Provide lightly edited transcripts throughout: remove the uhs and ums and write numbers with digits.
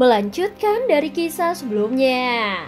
Melanjutkan dari kisah sebelumnya.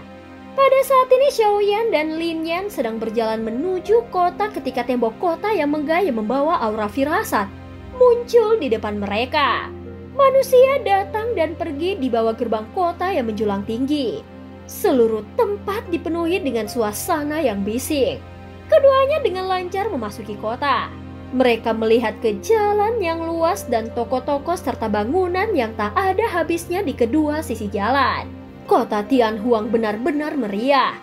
Pada saat ini Xiaoyan dan Lin Yan sedang berjalan menuju kota ketika tembok kota yang megah yang membawa aura firasat muncul di depan mereka. Manusia datang dan pergi di bawah gerbang kota yang menjulang tinggi. Seluruh tempat dipenuhi dengan suasana yang bising. Keduanya dengan lancar memasuki kota. Mereka melihat ke jalan yang luas dan toko-toko serta bangunan yang tak ada habisnya di kedua sisi jalan. Kota Tianhuang benar-benar meriah.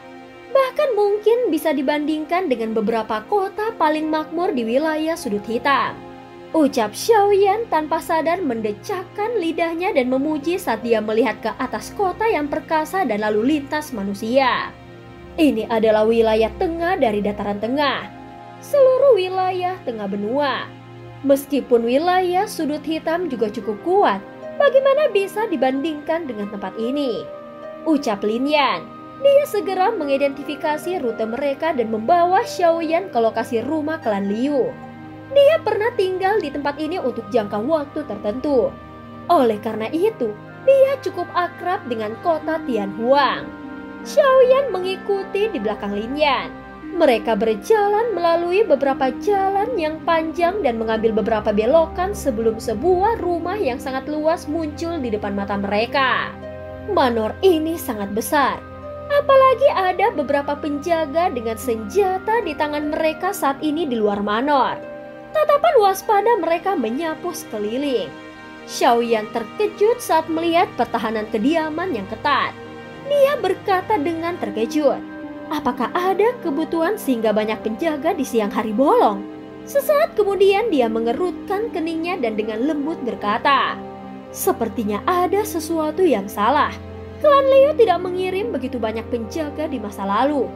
Bahkan mungkin bisa dibandingkan dengan beberapa kota paling makmur di wilayah sudut hitam. Ucap Xiaoyan tanpa sadar mendecakkan lidahnya dan memuji saat dia melihat ke atas kota yang perkasa dan lalu lintas manusia. Ini adalah wilayah tengah dari dataran tengah. Seluruh wilayah tengah benua. Meskipun wilayah sudut hitam juga cukup kuat, bagaimana bisa dibandingkan dengan tempat ini? Ucap Lin Yan. Dia segera mengidentifikasi rute mereka dan membawa Xiaoyan ke lokasi rumah klan Liu. Dia pernah tinggal di tempat ini untuk jangka waktu tertentu. Oleh karena itu, dia cukup akrab dengan kota Tianhuang. Xiaoyan mengikuti di belakang Lin Yan. Mereka berjalan melalui beberapa jalan yang panjang dan mengambil beberapa belokan sebelum sebuah rumah yang sangat luas muncul di depan mata mereka. Manor ini sangat besar. Apalagi ada beberapa penjaga dengan senjata di tangan mereka saat ini di luar manor. Tatapan waspada mereka menyapu sekeliling. Xiaoyan terkejut saat melihat pertahanan kediaman yang ketat. Dia berkata dengan terkejut, apakah ada kebutuhan sehingga banyak penjaga di siang hari bolong? Sesaat kemudian dia mengerutkan keningnya dan dengan lembut berkata, sepertinya ada sesuatu yang salah. Klan Liu tidak mengirim begitu banyak penjaga di masa lalu.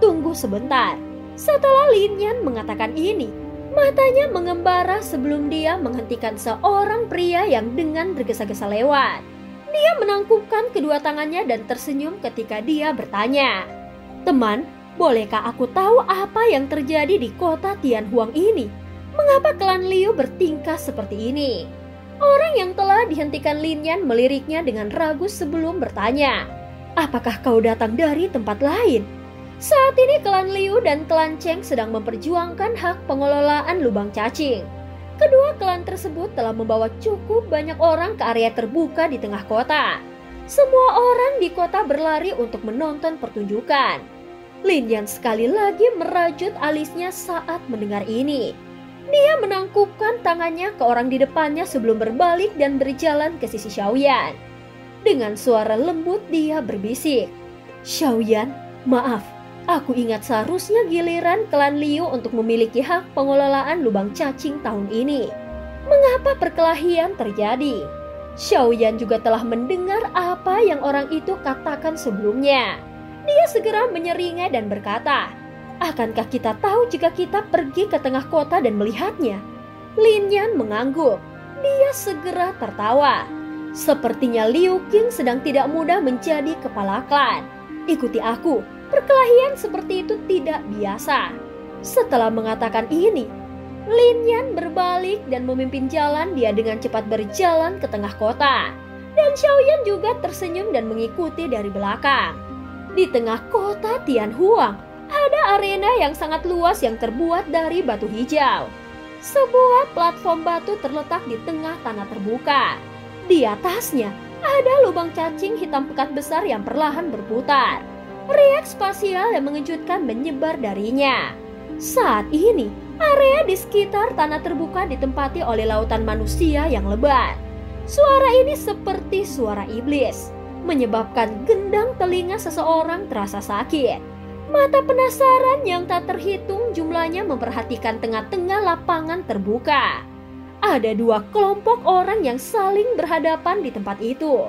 Tunggu sebentar. Setelah Lin Yan mengatakan ini, matanya mengembara sebelum dia menghentikan seorang pria yang dengan tergesa-gesa lewat. Dia menangkupkan kedua tangannya dan tersenyum ketika dia bertanya, teman, bolehkah aku tahu apa yang terjadi di kota Tianhuang ini? Mengapa klan Liu bertingkah seperti ini? Orang yang telah dihentikan Lin Yan meliriknya dengan ragu sebelum bertanya, apakah kau datang dari tempat lain? Saat ini klan Liu dan klan Cheng sedang memperjuangkan hak pengelolaan lubang cacing. Kedua klan tersebut telah membawa cukup banyak orang ke area terbuka di tengah kota. Semua orang di kota berlari untuk menonton pertunjukan. Lin Yan sekali lagi merajut alisnya saat mendengar ini. Dia menangkupkan tangannya ke orang di depannya sebelum berbalik dan berjalan ke sisi Xiaoyan. Dengan suara lembut dia berbisik, Xiaoyan, maaf, aku ingat seharusnya giliran klan Liu untuk memiliki hak pengelolaan lubang cacing tahun ini. Mengapa perkelahian terjadi? Xiaoyan juga telah mendengar apa yang orang itu katakan sebelumnya. Dia segera menyeringai dan berkata, akankah kita tahu jika kita pergi ke tengah kota dan melihatnya? Lin Yan mengangguk. Dia segera tertawa. Sepertinya Liu Qing sedang tidak mudah menjadi kepala klan. Ikuti aku, perkelahian seperti itu tidak biasa. Setelah mengatakan ini, Lin Yan berbalik dan memimpin jalan dia dengan cepat berjalan ke tengah kota. Dan Xiaoyan juga tersenyum dan mengikuti dari belakang. Di tengah kota Tianhuang, ada arena yang sangat luas yang terbuat dari batu hijau. Sebuah platform batu terletak di tengah tanah terbuka. Di atasnya, ada lubang cacing hitam pekat besar yang perlahan berputar. Riak spasial yang mengejutkan menyebar darinya. Saat ini, area di sekitar tanah terbuka ditempati oleh lautan manusia yang lebat. Suara ini seperti suara iblis, menyebabkan gendang telinga seseorang terasa sakit. Mata penasaran yang tak terhitung jumlahnya memperhatikan tengah-tengah lapangan terbuka. Ada dua kelompok orang yang saling berhadapan di tempat itu.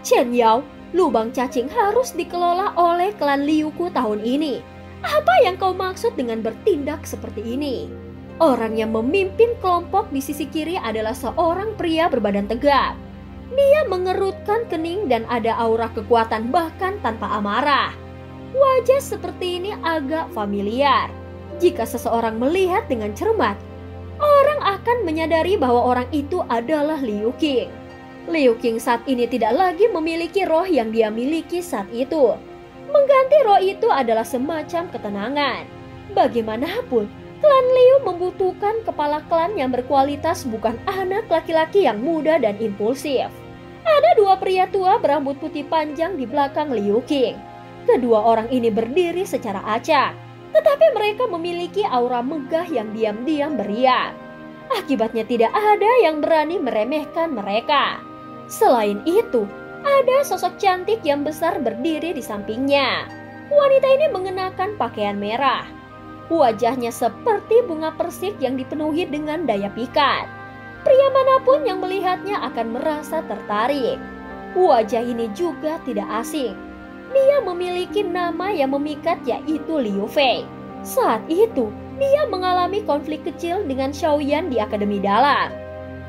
Chen Yao, lubang cacing harus dikelola oleh klan Liuku tahun ini. Apa yang kau maksud dengan bertindak seperti ini? Orang yang memimpin kelompok di sisi kiri adalah seorang pria berbadan tegap. Dia mengerutkan kening dan ada aura kekuatan bahkan tanpa amarah. Wajah seperti ini agak familiar. Jika seseorang melihat dengan cermat, orang akan menyadari bahwa orang itu adalah Liu Qing. Liu Qing saat ini tidak lagi memiliki roh yang dia miliki saat itu. Mengganti roh itu adalah semacam ketenangan. Bagaimanapun, klan Liu membutuhkan kepala klan yang berkualitas, bukan anak laki-laki yang muda dan impulsif. Ada dua pria tua berambut putih panjang di belakang Liu Qing. Kedua orang ini berdiri secara acak, tetapi mereka memiliki aura megah yang diam-diam beriak. Akibatnya tidak ada yang berani meremehkan mereka. Selain itu, ada sosok cantik yang besar berdiri di sampingnya. Wanita ini mengenakan pakaian merah. Wajahnya seperti bunga persik yang dipenuhi dengan daya pikat. Pria manapun yang melihatnya akan merasa tertarik. Wajah ini juga tidak asing. Dia memiliki nama yang memikat, yaitu Liu Fei. Saat itu, dia mengalami konflik kecil dengan Xiaoyan di Akademi Dalam.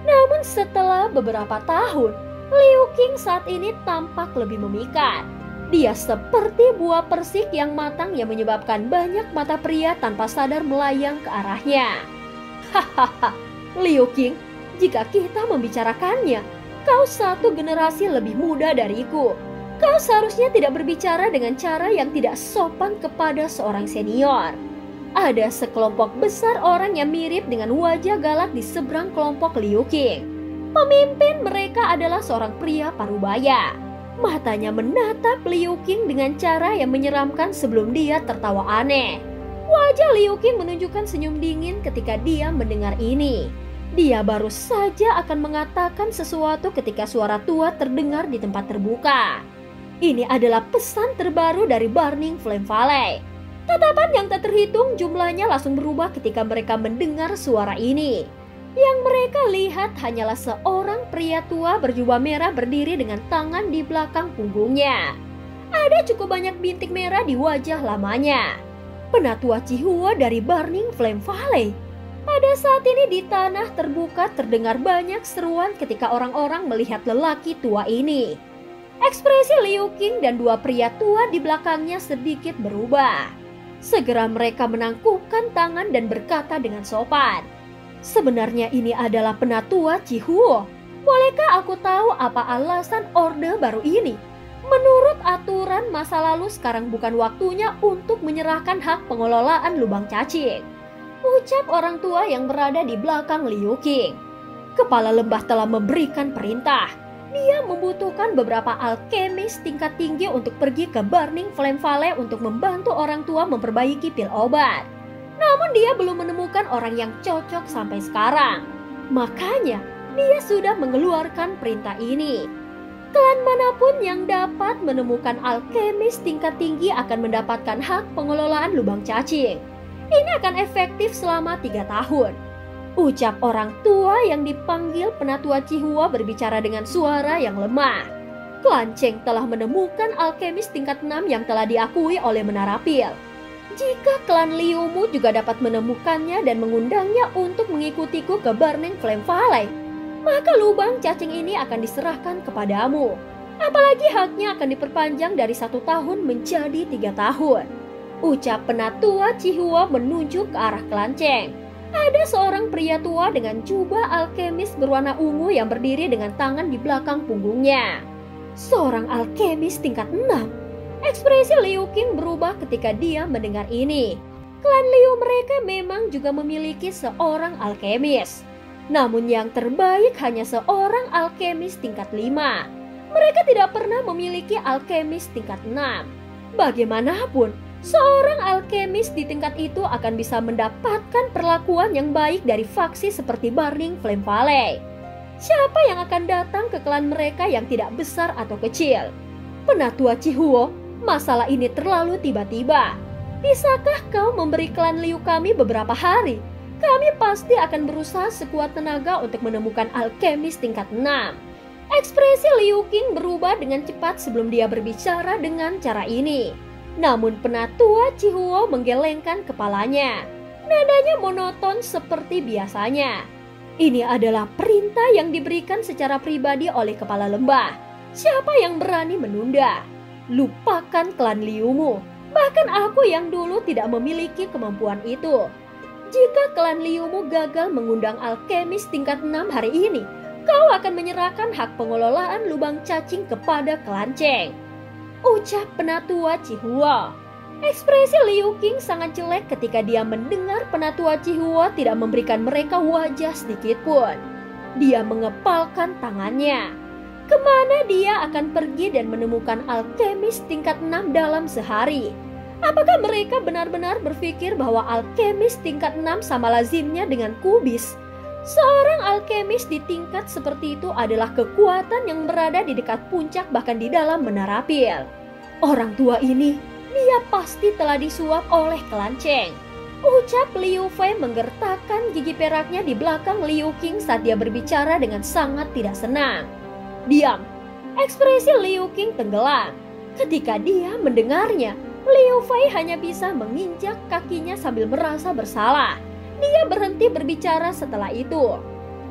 Namun setelah beberapa tahun, Liu Qing saat ini tampak lebih memikat. Dia seperti buah persik yang matang yang menyebabkan banyak mata pria tanpa sadar melayang ke arahnya. Hahaha, Liu Qing, jika kita membicarakannya, kau satu generasi lebih muda dariku. Kau seharusnya tidak berbicara dengan cara yang tidak sopan kepada seorang senior. Ada sekelompok besar orang yang mirip dengan wajah galak di seberang kelompok Liu Qing. Pemimpin mereka adalah seorang pria parubaya. Matanya menatap Liu Qing dengan cara yang menyeramkan sebelum dia tertawa aneh. Wajah Liu Qing menunjukkan senyum dingin ketika dia mendengar ini. Dia baru saja akan mengatakan sesuatu ketika suara tua terdengar di tempat terbuka. Ini adalah pesan terbaru dari Burning Flame Valley. Tatapan yang tak terhitung jumlahnya langsung berubah ketika mereka mendengar suara ini. Yang mereka lihat hanyalah seorang pria tua berjubah merah berdiri dengan tangan di belakang punggungnya. Ada cukup banyak bintik merah di wajah lamanya. Penatua Cihua dari Burning Flame Valley. Pada saat ini di tanah terbuka terdengar banyak seruan ketika orang-orang melihat lelaki tua ini. Ekspresi Liu Qing dan dua pria tua di belakangnya sedikit berubah. Segera mereka menangkupkan tangan dan berkata dengan sopan, "Sebenarnya ini adalah Penatua Cihuo. Bolehkah aku tahu apa alasan orde baru ini? Menurut aturan masa lalu sekarang bukan waktunya untuk menyerahkan hak pengelolaan lubang cacing," ucap orang tua yang berada di belakang Liu Qing. Kepala lembah telah memberikan perintah. Dia membutuhkan beberapa alkemis tingkat tinggi untuk pergi ke Burning Flame Valley untuk membantu orang tua memperbaiki pil obat. Namun dia belum menemukan orang yang cocok sampai sekarang. Makanya dia sudah mengeluarkan perintah ini. Klan manapun yang dapat menemukan alkemis tingkat tinggi akan mendapatkan hak pengelolaan lubang cacing. Ini akan efektif selama 3 tahun. Ucap orang tua yang dipanggil Penatua Cihua berbicara dengan suara yang lemah. Klan Cheng telah menemukan alkemis tingkat 6 yang telah diakui oleh Menara Pil. Jika klan Liu Mu juga dapat menemukannya dan mengundangnya untuk mengikutiku ke Burning Flame Valley, maka lubang cacing ini akan diserahkan kepadamu. Apalagi haknya akan diperpanjang dari 1 tahun menjadi 3 tahun. Ucap Penatua Cihua menunjuk ke arah klan Cheng. Ada seorang pria tua dengan jubah alkemis berwarna ungu yang berdiri dengan tangan di belakang punggungnya. Seorang alkemis tingkat 6. Ekspresi Liu Qing berubah ketika dia mendengar ini. Klan Liu mereka memang juga memiliki seorang alkemis. Namun yang terbaik hanya seorang alkemis tingkat 5. Mereka tidak pernah memiliki alkemis tingkat 6. Bagaimanapun, seorang alkemis di tingkat itu akan bisa mendapatkan perlakuan yang baik dari faksi seperti Burning Flame Valley. Siapa yang akan datang ke klan mereka yang tidak besar atau kecil? Penatua Chihuo, masalah ini terlalu tiba-tiba. Bisakah kau memberi klan Liu kami beberapa hari? Kami pasti akan berusaha sekuat tenaga untuk menemukan alkemis tingkat 6. Ekspresi Liu Qing berubah dengan cepat sebelum dia berbicara dengan cara ini. Namun penatua Chihuo menggelengkan kepalanya. Nadanya monoton seperti biasanya. Ini adalah perintah yang diberikan secara pribadi oleh kepala lembah. Siapa yang berani menunda? Lupakan klan Liumu. Bahkan aku yang dulu tidak memiliki kemampuan itu. Jika klan Liumu gagal mengundang alkemis tingkat 6 hari ini, kau akan menyerahkan hak pengelolaan lubang cacing kepada klan Cheng. Ucap penatua Chihuo. Ekspresi Liu Qing sangat jelek ketika dia mendengar penatua Chihuo tidak memberikan mereka wajah sedikit pun. Dia mengepalkan tangannya. Kemana dia akan pergi dan menemukan alkemis tingkat 6 dalam sehari? Apakah mereka benar-benar berpikir bahwa alkemis tingkat 6 sama lazimnya dengan kubis? Seorang alkemis di tingkat seperti itu adalah kekuatan yang berada di dekat puncak bahkan di dalam menara pil. Orang tua ini, dia pasti telah disuap oleh klan Cheng. Ucap Liu Fei menggertakkan gigi peraknya di belakang Liu Qing saat dia berbicara dengan sangat tidak senang. Diam. Ekspresi Liu Qing tenggelam. Ketika dia mendengarnya, Liu Fei hanya bisa menginjak kakinya sambil merasa bersalah. Dia berhenti berbicara setelah itu.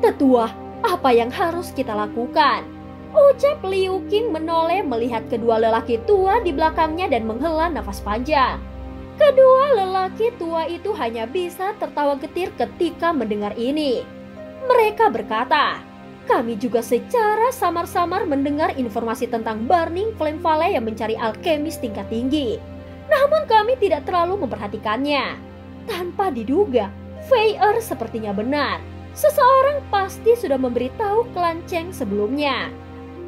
Tetua, apa yang harus kita lakukan? Ucap Liu Qing menoleh melihat kedua lelaki tua di belakangnya dan menghela nafas panjang. Kedua lelaki tua itu hanya bisa tertawa getir ketika mendengar ini. Mereka berkata, kami juga secara samar-samar mendengar informasi tentang Burning Flame Valley yang mencari alkemis tingkat tinggi. Namun kami tidak terlalu memperhatikannya. Tanpa diduga, Fei sepertinya benar. Seseorang pasti sudah memberitahu klan Cheng sebelumnya.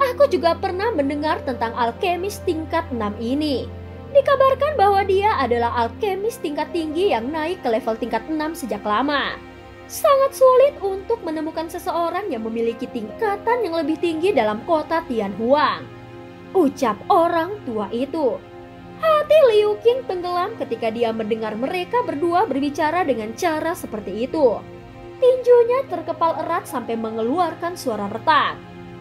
Aku juga pernah mendengar tentang alkemis tingkat 6 ini. Dikabarkan bahwa dia adalah alkemis tingkat tinggi yang naik ke level tingkat 6 sejak lama. Sangat sulit untuk menemukan seseorang yang memiliki tingkatan yang lebih tinggi dalam kota Tianhuang. Ucap orang tua itu. Hati Liu Qing tenggelam ketika dia mendengar mereka berdua berbicara dengan cara seperti itu. Tinjunya terkepal erat sampai mengeluarkan suara retak.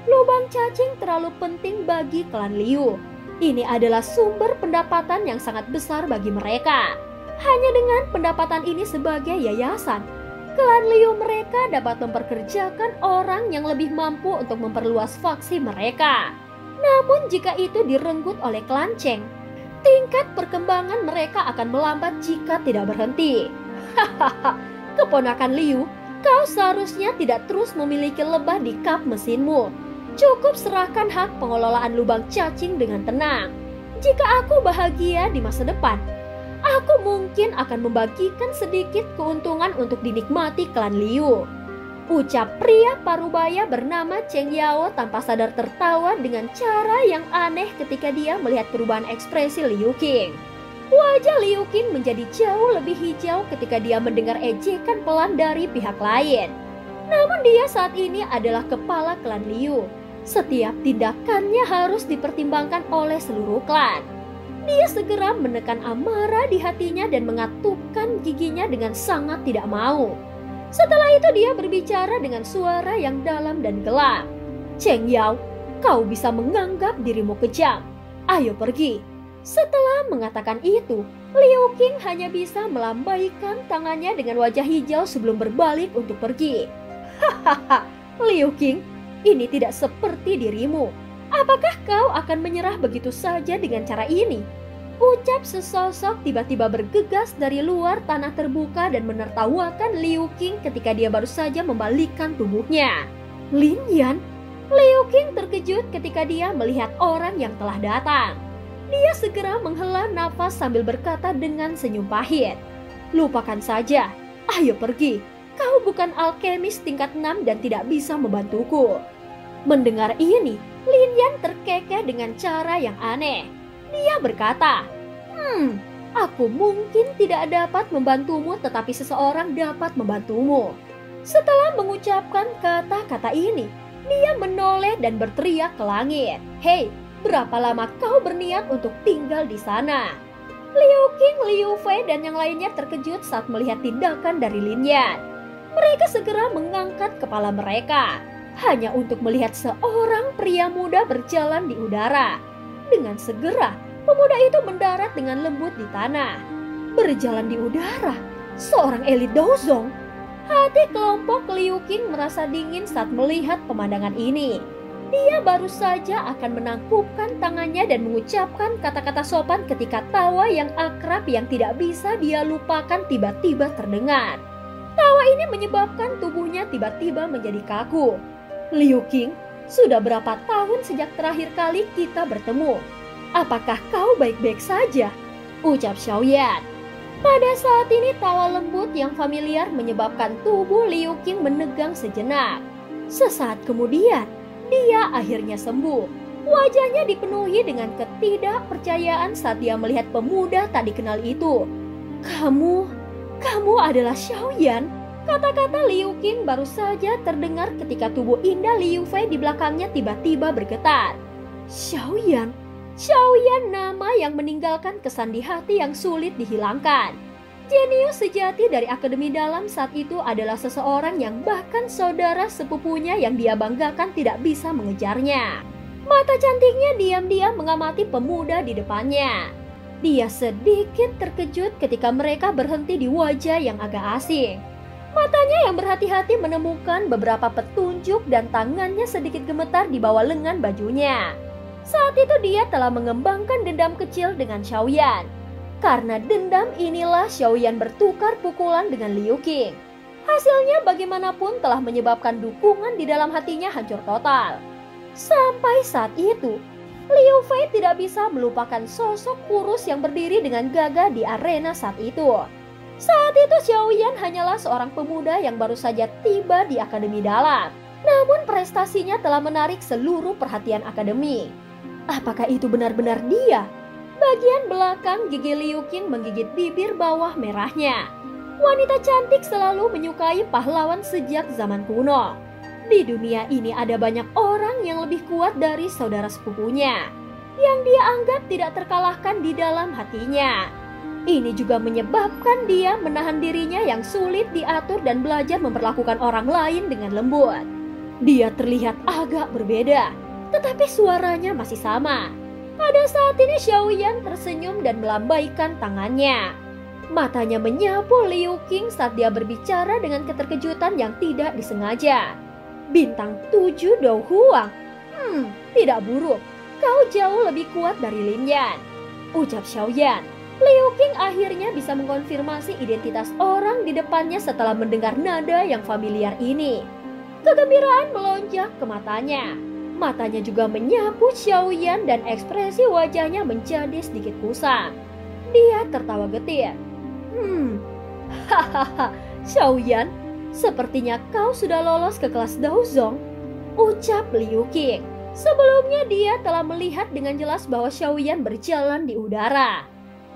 Lubang cacing terlalu penting bagi klan Liu. Ini adalah sumber pendapatan yang sangat besar bagi mereka. Hanya dengan pendapatan ini sebagai yayasan, klan Liu mereka dapat memperkerjakan orang yang lebih mampu untuk memperluas faksi mereka. Namun jika itu direnggut oleh klan Cheng, tingkat perkembangan mereka akan melambat jika tidak berhenti. Hahaha, keponakan Liu, kau seharusnya tidak terus memiliki lebah di kap mesinmu. Cukup serahkan hak pengelolaan lubang cacing dengan tenang. Jika aku bahagia di masa depan, aku mungkin akan membagikan sedikit keuntungan untuk dinikmati klan Liu. Ucap pria parubaya bernama Cheng Yao tanpa sadar tertawa dengan cara yang aneh ketika dia melihat perubahan ekspresi Liu Qing. Wajah Liu Qing menjadi jauh lebih hijau ketika dia mendengar ejekan pelan dari pihak lain. Namun dia saat ini adalah kepala klan Liu. Setiap tindakannya harus dipertimbangkan oleh seluruh klan. Dia segera menekan amarah di hatinya dan mengatupkan giginya dengan sangat tidak mau. Setelah itu dia berbicara dengan suara yang dalam dan gelap. Cheng Yao, kau bisa menganggap dirimu kejam. Ayo pergi. Setelah mengatakan itu, Liu Qing hanya bisa melambaikan tangannya dengan wajah hijau sebelum berbalik untuk pergi. Hahaha, Liu Qing, ini tidak seperti dirimu. Apakah kau akan menyerah begitu saja dengan cara ini? Ucap sesosok tiba-tiba bergegas dari luar tanah terbuka dan menertawakan Liu Qing ketika dia baru saja membalikkan tubuhnya. Lin Yan? Liu Qing terkejut ketika dia melihat orang yang telah datang. Dia segera menghela nafas sambil berkata dengan senyum pahit. Lupakan saja, ayo pergi. Kau bukan alkemis tingkat 6 dan tidak bisa membantuku. Mendengar ini, Lin Yan terkekeh dengan cara yang aneh. Dia berkata, aku mungkin tidak dapat membantumu tetapi seseorang dapat membantumu. Setelah mengucapkan kata-kata ini, Dia menoleh dan berteriak ke langit. "Hei, berapa lama kau berniat untuk tinggal di sana?" Liu Qing, Liu Fei, dan yang lainnya terkejut saat melihat tindakan dari Lin Yan. Mereka segera mengangkat kepala mereka, hanya untuk melihat seorang pria muda berjalan di udara. Dengan segera, pemuda itu mendarat dengan lembut di tanah. Berjalan di udara, seorang elit Daozong. Hati kelompok Liu Qing merasa dingin saat melihat pemandangan ini. Dia baru saja akan menangkupkan tangannya dan mengucapkan kata-kata sopan ketika tawa yang akrab yang tidak bisa dia lupakan tiba-tiba terdengar. Tawa ini menyebabkan tubuhnya tiba-tiba menjadi kaku. "Liu Qing, sudah berapa tahun sejak terakhir kali kita bertemu? Apakah kau baik-baik saja?" ucap Xiaoyan. Pada saat ini tawa lembut yang familiar menyebabkan tubuh Liu Qing menegang sejenak. Sesaat kemudian, dia akhirnya sembuh. Wajahnya dipenuhi dengan ketidakpercayaan saat dia melihat pemuda tak dikenal itu. Kamu adalah Xiaoyan?" Kata-kata Liu Qing baru saja terdengar ketika tubuh indah Liu Fei di belakangnya tiba-tiba bergetar. Xiaoyan nama yang meninggalkan kesan di hati yang sulit dihilangkan. Jenius sejati dari Akademi Dalam saat itu adalah seseorang yang bahkan saudara sepupunya yang dia banggakan tidak bisa mengejarnya. Mata cantiknya diam-diam mengamati pemuda di depannya. Dia sedikit terkejut ketika mereka berhenti di wajah yang agak asing. Matanya yang berhati-hati menemukan beberapa petunjuk dan tangannya sedikit gemetar di bawah lengan bajunya. Saat itu dia telah mengembangkan dendam kecil dengan Xiaoyan. Karena dendam inilah Xiaoyan bertukar pukulan dengan Liu Qing. Hasilnya bagaimanapun telah menyebabkan dukungan di dalam hatinya hancur total. Sampai saat itu, Liu Fei tidak bisa melupakan sosok kurus yang berdiri dengan gagah di arena saat itu. Saat itu Xiaoyan hanyalah seorang pemuda yang baru saja tiba di Akademi Dalam. Namun prestasinya telah menarik seluruh perhatian akademi. Apakah itu benar-benar dia? Bagian belakang gigi Liu Qing menggigit bibir bawah merahnya. Wanita cantik selalu menyukai pahlawan sejak zaman kuno. Di dunia ini ada banyak orang yang lebih kuat dari saudara sepupunya, yang dia anggap tidak terkalahkan di dalam hatinya. Ini juga menyebabkan dia menahan dirinya yang sulit diatur dan belajar memperlakukan orang lain dengan lembut. Dia terlihat agak berbeda, tetapi suaranya masih sama. Pada saat ini Xiaoyan tersenyum dan melambaikan tangannya. Matanya menyapu Liu Qing saat dia berbicara dengan keterkejutan yang tidak disengaja. "Bintang 7 Dou Huang. Tidak buruk. Kau jauh lebih kuat dari Lin Yan," ucap Xiaoyan. Liu Qing akhirnya bisa mengkonfirmasi identitas orang di depannya setelah mendengar nada yang familiar ini. Kegembiraan melonjak ke matanya. Matanya juga menyapu Xiaoyan dan ekspresi wajahnya menjadi sedikit kusam. Dia tertawa getir. Hahaha, Xiaoyan, sepertinya kau sudah lolos ke kelas Daozong, ucap Liu Qing. Sebelumnya dia telah melihat dengan jelas bahwa Xiaoyan berjalan di udara.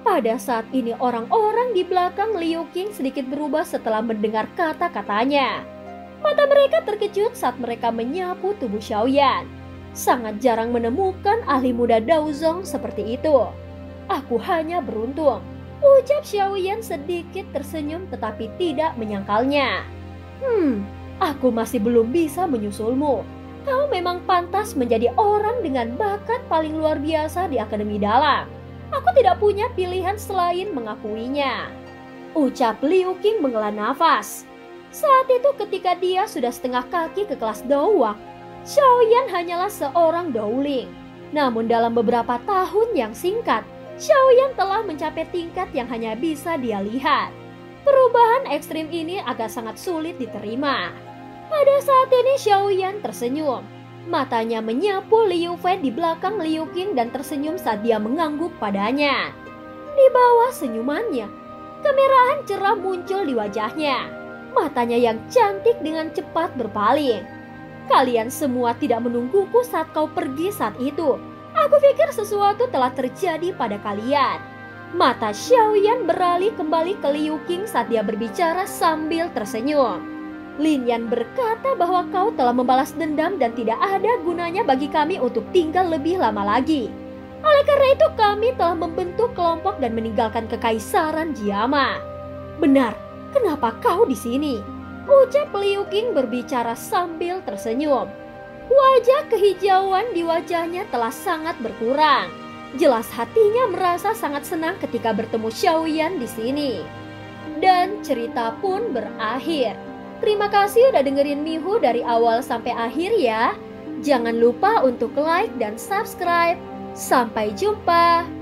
Pada saat ini orang-orang di belakang Liu Qing sedikit berubah setelah mendengar kata-katanya. Mata mereka terkejut saat mereka menyapu tubuh Xiaoyan. Sangat jarang menemukan ahli muda Daozong seperti itu. "Aku hanya beruntung," ucap Xiaoyan sedikit tersenyum tetapi tidak menyangkalnya. Aku masih belum bisa menyusulmu. Kau memang pantas menjadi orang dengan bakat paling luar biasa di Akademi Dalam. Aku tidak punya pilihan selain mengakuinya," ucap Liu Qing menghela nafas. Saat itu ketika dia sudah setengah kaki ke kelas Douwak, Xiaoyan hanyalah seorang Douling. Namun dalam beberapa tahun yang singkat, Xiaoyan telah mencapai tingkat yang hanya bisa dia lihat. Perubahan ekstrim ini agak sangat sulit diterima. Pada saat ini Xiaoyan tersenyum. Matanya menyapu Liu Fei di belakang Liu Qing dan tersenyum saat dia mengangguk padanya. Di bawah senyumannya, kemerahan cerah muncul di wajahnya. Matanya yang cantik dengan cepat berpaling. "Kalian semua tidak menungguku saat kau pergi saat itu. Aku pikir sesuatu telah terjadi pada kalian." Mata Xiaoyan beralih kembali ke Liu Qing saat dia berbicara sambil tersenyum. Lin Yan berkata bahwa kau telah membalas dendam dan tidak ada gunanya bagi kami untuk tinggal lebih lama lagi. Oleh karena itu kami telah membentuk kelompok dan meninggalkan kekaisaran Jiama. Benar, kenapa kau di sini? Ucap Liu Qing berbicara sambil tersenyum. Wajah kehijauan di wajahnya telah sangat berkurang. Jelas hatinya merasa sangat senang ketika bertemu Xiaoyan di sini. Dan cerita pun berakhir. Terima kasih udah dengerin Mihu dari awal sampai akhir ya. Jangan lupa untuk like dan subscribe. Sampai jumpa.